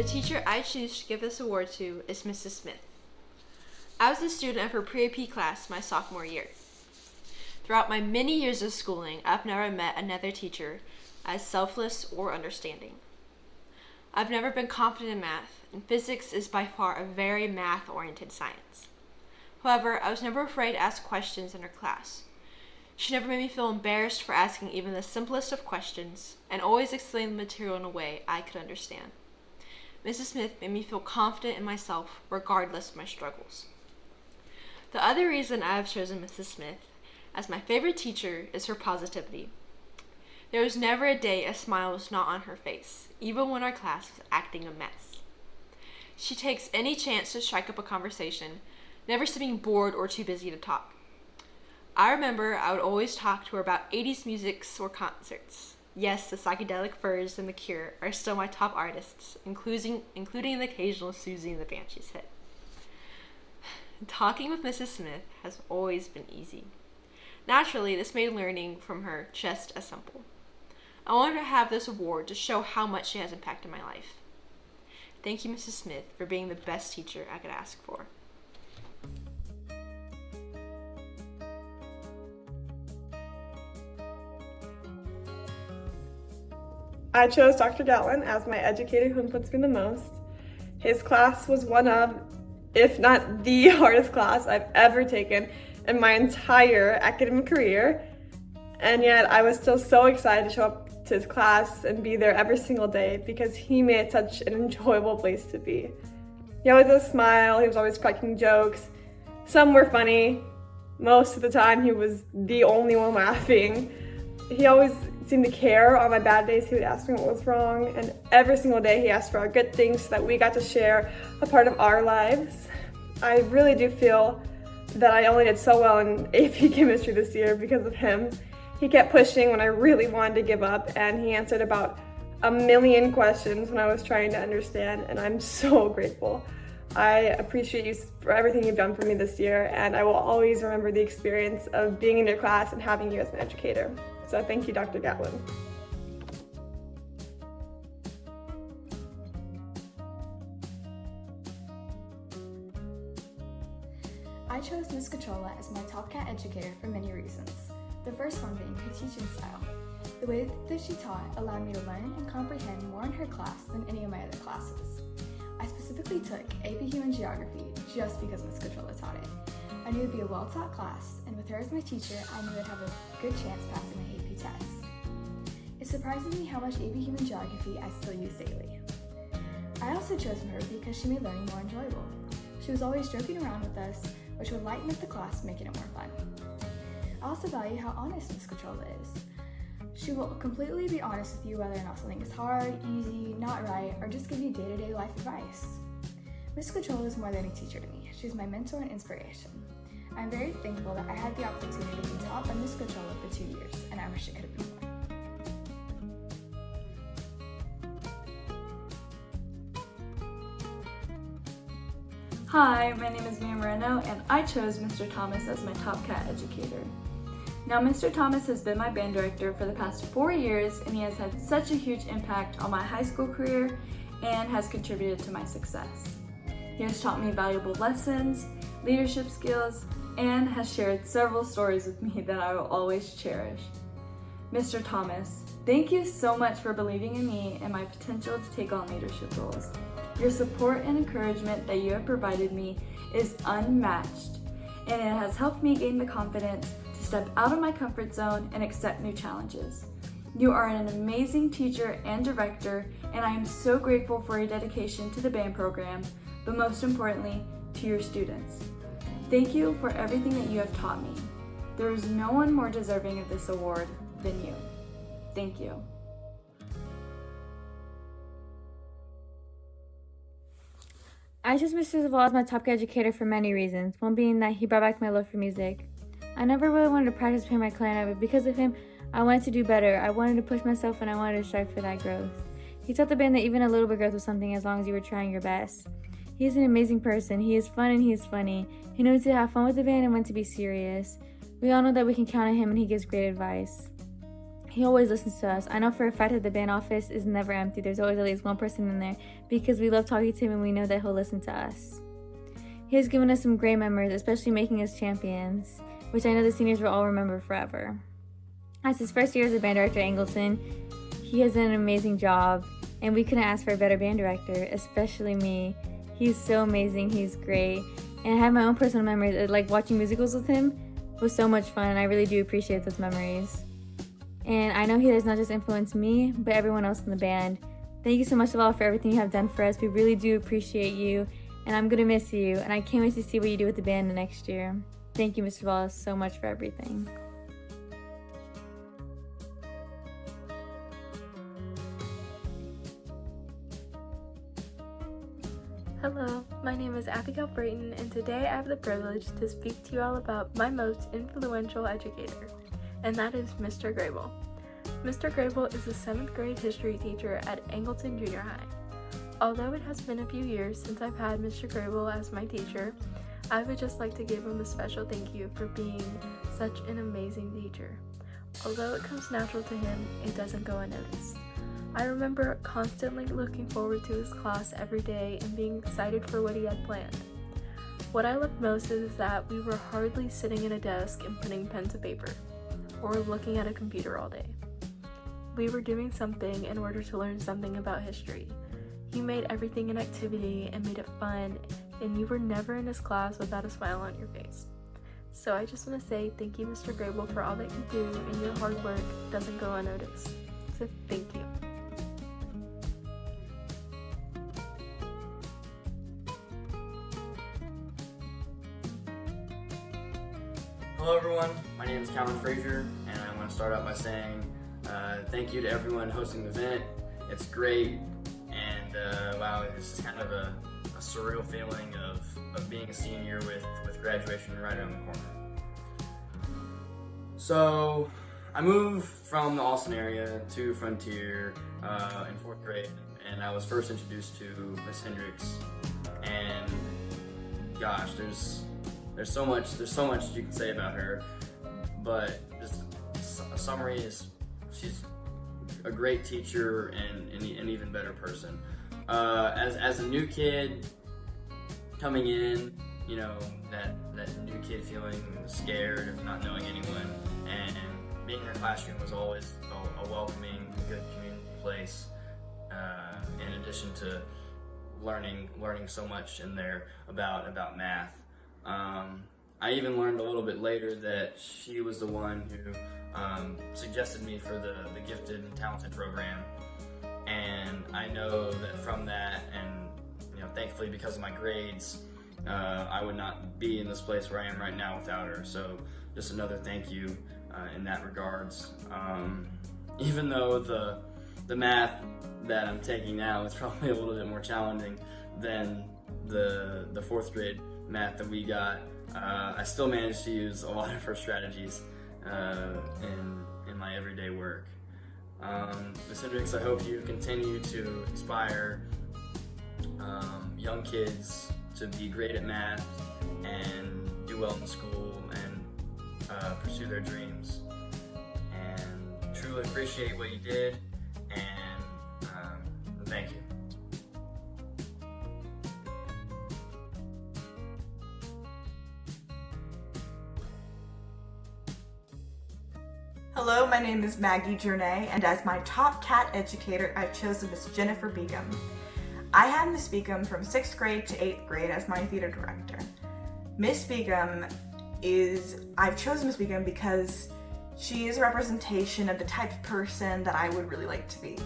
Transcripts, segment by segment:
The teacher I choose to give this award to is Mrs. Smith. I was a student of her pre-AP class my sophomore year. Throughout my many years of schooling, I've never met another teacher as selfless or understanding. I've never been confident in math, and physics is by far a very math-oriented science. However, I was never afraid to ask questions in her class. She never made me feel embarrassed for asking even the simplest of questions, and always explained the material in a way I could understand. Mrs. Smith made me feel confident in myself regardless of my struggles. The other reason I have chosen Mrs. Smith as my favorite teacher is her positivity. There was never a day a smile was not on her face, even when our class was acting a mess. She takes any chance to strike up a conversation, never seeming bored or too busy to talk. I remember I would always talk to her about 80s music or concerts. Yes, the Psychedelic Furs and The Cure are still my top artists, including the occasional Susie and the Banshees hit. Talking with Mrs. Smith has always been easy. Naturally, this made learning from her just as simple. I wanted to have this award to show how much she has impacted my life. Thank you, Mrs. Smith, for being the best teacher I could ask for. I chose Dr. Gatlin as my educator who influenced me the most. His class was one of, if not the hardest class I've ever taken in my entire academic career, and yet I was still so excited to show up to his class and be there every single day because he made it such an enjoyable place to be. He always had a smile, he was always cracking jokes. Some were funny, most of the time he was the only one laughing. He always seemed to care. On my bad days, he would ask me what was wrong, and every single day he asked for our good things so that we got to share a part of our lives. I really do feel that I only did so well in AP chemistry this year because of him. He kept pushing when I really wanted to give up, and he answered about a million questions when I was trying to understand, and I'm so grateful. I appreciate you for everything you've done for me this year, and I will always remember the experience of being in your class and having you as an educator. So thank you, Dr. Gatlin. I chose Ms. Catrola as my top cat educator for many reasons. The first one being her teaching style. The way that she taught allowed me to learn and comprehend more in her class than any of my other classes. I specifically took AP Human Geography just because Ms. Catrola taught it. I knew it would be a well-taught class, and with her as my teacher, I knew I'd have a good chance passing my AP test. It surprises me how much AP Human Geography I still use daily. I also chose her because she made learning more enjoyable. She was always joking around with us, which would lighten up the class, making it more fun. I also value how honest Ms. Catrola is. She will completely be honest with you whether or not something is hard, easy, not right, or just give you day-to-day life advice. Ms. Catrola is more than a teacher to me. She's my mentor and inspiration. I'm very thankful that I had the opportunity to be taught by Ms. Catrola for 2 years, and I wish it could have been more. Hi, my name is Mia Moreno, and I chose Mr. Thomas as my top cat educator. Now, Mr. Thomas has been my band director for the past 4 years, and he has had such a huge impact on my high school career and has contributed to my success. He has taught me valuable lessons, leadership skills, and has shared several stories with me that I will always cherish. Mr. Thomas, thank you so much for believing in me and my potential to take on leadership roles. Your support and encouragement that you have provided me is unmatched, and it has helped me gain the confidence to step out of my comfort zone and accept new challenges. You are an amazing teacher and director, and I am so grateful for your dedication to the band program, but most importantly, to your students. Thank you for everything that you have taught me. There is no one more deserving of this award than you. Thank you. I chose Mr. Zaval as my top cat educator for many reasons, one being that he brought back my love for music. I never really wanted to practice playing my clarinet, but because of him, I wanted to do better. I wanted to push myself and I wanted to strive for that growth. He taught the band that even a little bit growth was something as long as you were trying your best. He is an amazing person. He is fun and he is funny. He knows to have fun with the band and when to be serious. We all know that we can count on him and he gives great advice. He always listens to us. I know for a fact that the band office is never empty. There's always at least one person in there because we love talking to him and we know that he'll listen to us. He has given us some great memories, especially making us champions, which I know the seniors will all remember forever. As his first year as a band director at Angleton, he has done an amazing job, and we couldn't ask for a better band director, especially me. He's so amazing, he's great, and I have my own personal memories. Like watching musicals with him was so much fun, and I really do appreciate those memories. And I know he has not just influenced me, but everyone else in the band. Thank you so much, Saval, for everything you have done for us. We really do appreciate you, and I'm gonna miss you, and I can't wait to see what you do with the band the next year. Thank you, Mr. Wallace, so much for everything. Hello, my name is Abigail Brayton, and today I have the privilege to speak to you all about my most influential educator, and that is Mr. Grable. Mr. Grable is a 7th grade history teacher at Angleton Junior High. Although it has been a few years since I've had Mr. Grable as my teacher, I would just like to give him a special thank you for being such an amazing teacher. Although it comes natural to him, it doesn't go unnoticed. I remember constantly looking forward to his class every day and being excited for what he had planned. What I loved most is that we were hardly sitting at a desk and putting pen to paper, or looking at a computer all day. We were doing something in order to learn something about history. He made everything an activity and made it fun, and you were never in his class without a smile on your face. So I just want to say thank you, Mr. Grable, for all that you do, and your hard work doesn't go unnoticed. So thank you. Hello everyone, my name is Calvin Frazier, and I want to start out by saying thank you to everyone hosting the event. It's great, and wow, this is kind of a surreal feeling of being a senior with graduation right around the corner. So I moved from the Austin area to Frontier in 4th grade, and I was first introduced to Miss Hendricks, and gosh, there's so much you can say about her, but just a summary is she's a great teacher and an even better person. As a new kid coming in, you know, that new kid feeling scared of not knowing anyone, and being in her classroom was always a welcoming, good community place, in addition to learning so much in there about math. I even learned a little bit later that she was the one who suggested me for the Gifted and Talented program, and I know that from that, and you know, thankfully because of my grades, I would not be in this place where I am right now without her. So just another thank you in that regards. Even though the math that I'm taking now is probably a little bit more challenging than the 4th grade math that we got, I still managed to use a lot of her strategies in my everyday work. Ms. Hendricks, I hope you continue to inspire young kids to be great at math and do well in school and pursue their dreams. And truly appreciate what you did, and thank you. Hello, my name is Maggie Journay, and as my top cat educator, I've chosen Miss Jennifer Beacom. I had Miss Beacom from 6th grade to 8th grade as my theater director. Miss Beacom I've chosen Miss Beacom because she is a representation of the type of person that I would really like to be.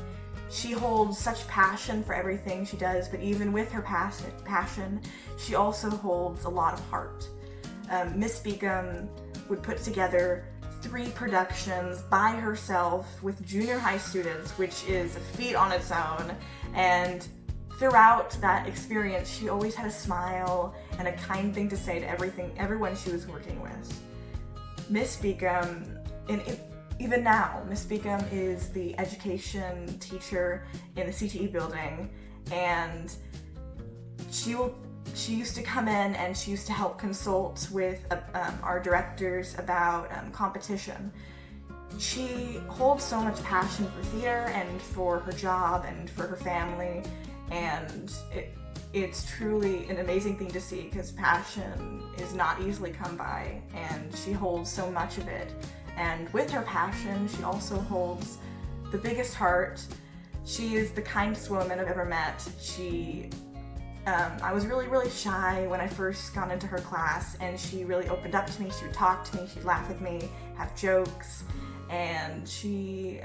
She holds such passion for everything she does, but even with her passion, she also holds a lot of heart. Miss Beacom would put together 3 productions by herself with junior high students, which is a feat on its own, and throughout that experience she always had a smile and a kind thing to say to everyone she was working with. Miss Beacom, even now, Miss Beacom is the education teacher in the CTE building, and she used to come in and she used to help consult with our directors about competition. She holds so much passion for theater and for her job and for her family, and it's truly an amazing thing to see because passion is not easily come by, and she holds so much of it. And with her passion, she also holds the biggest heart. She is the kindest woman I've ever met. I was really shy when I first got into her class, and she really opened up to me. She would talk to me, she'd laugh with me, have jokes, and she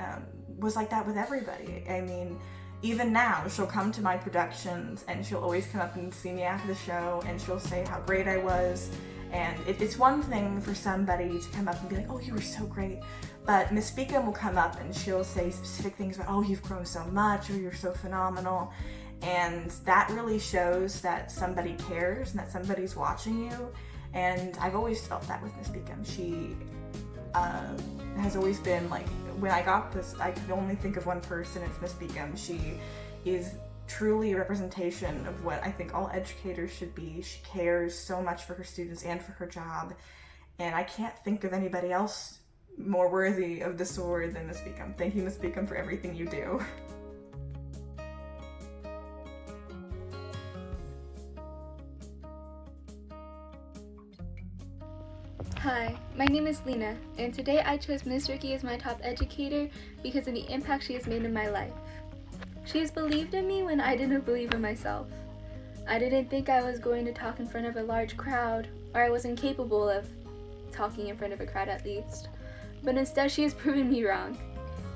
was like that with everybody. I mean, even now, she'll come to my productions and she'll always come up and see me after the show, and she'll say how great I was. And it's one thing for somebody to come up and be like, oh, you were so great. But Miss Beacom will come up and she'll say specific things about, oh, you've grown so much, or you're so phenomenal. And that really shows that somebody cares and that somebody's watching you. And I've always felt that with Miss Beacom. She has always been like, when I got this, I could only think of one person, it's Miss Beacom. She is truly a representation of what I think all educators should be. She cares so much for her students and for her job. And I can't think of anybody else more worthy of this award than Miss Beacom. Thank you, Miss Beacom, for everything you do. Hi, my name is Lena, and today I chose Ms. Ricky as my top educator because of the impact she has made in my life. She has believed in me when I didn't believe in myself. I didn't think I was going to talk in front of a large crowd, or I wasn't capable of talking in front of a crowd at least. But instead, she has proven me wrong.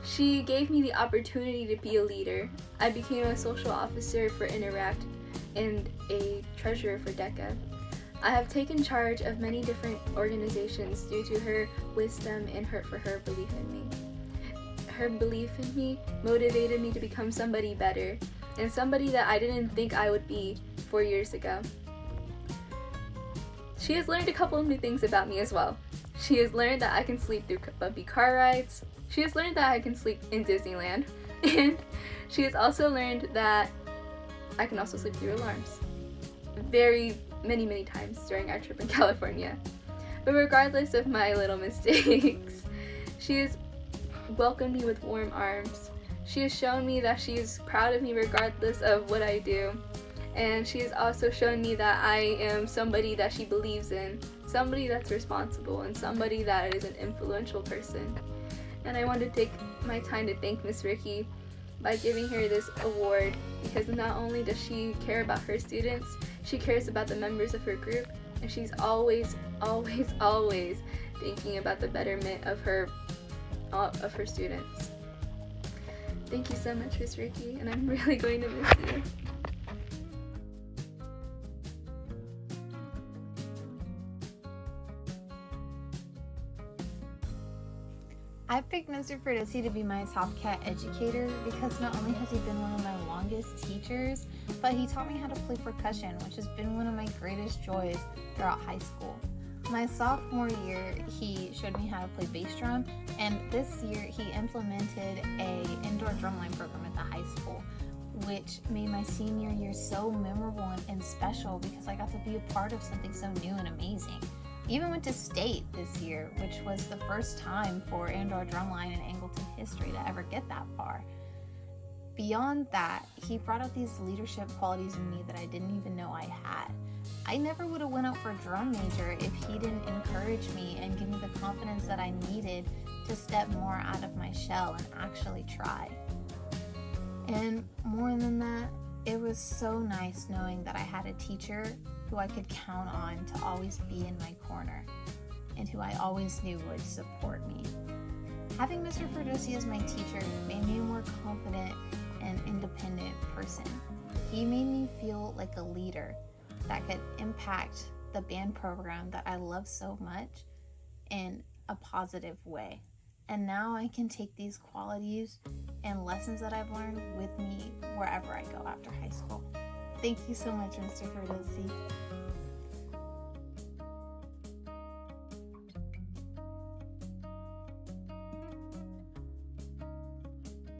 She gave me the opportunity to be a leader. I became a social officer for Interact and a treasurer for DECA. I have taken charge of many different organizations due to her wisdom and her belief in me. Her belief in me motivated me to become somebody better, and somebody that I didn't think I would be 4 years ago. She has learned a couple of new things about me as well. She has learned that I can sleep through bumpy car rides. She has learned that I can sleep in Disneyland. And she has also learned that I can also sleep through alarms. Many times during our trip in California. But regardless of my little mistakes, she has welcomed me with warm arms. She has shown me that she is proud of me regardless of what I do. And she has also shown me that I am somebody that she believes in, somebody that's responsible, and somebody that is an influential person. And I want to take my time to thank Miss Ricky by giving her this award, because not only does she care about her students, she cares about the members of her group, and she's always thinking about the betterment of her students. Thank you so much, Miss Ricky, and I'm really going to miss you. I picked Mr. Ferdosi to be my top cat educator because not only has he been one of my longest teachers, but he taught me how to play percussion, which has been one of my greatest joys throughout high school. My sophomore year, he showed me how to play bass drum, and this year he implemented an indoor drumline program at the high school, which made my senior year so memorable and special because I got to be a part of something so new and amazing. He even went to state this year, which was the first time for indoor drumline in Angleton history to ever get that far. Beyond that, he brought out these leadership qualities in me that I didn't even know I had. I never would have went out for a drum major if he didn't encourage me and give me the confidence that I needed to step more out of my shell and actually try. And more than that, it was so nice knowing that I had a teacher who I could count on to always be in my corner and who I always knew would support me. Having Mr. Ferdosi as my teacher made me a more confident and independent person. He made me feel like a leader that could impact the band program that I love so much in a positive way. And now I can take these qualities and lessons that I've learned with me wherever I go after high school. Thank you so much, Mr. Ferdosi.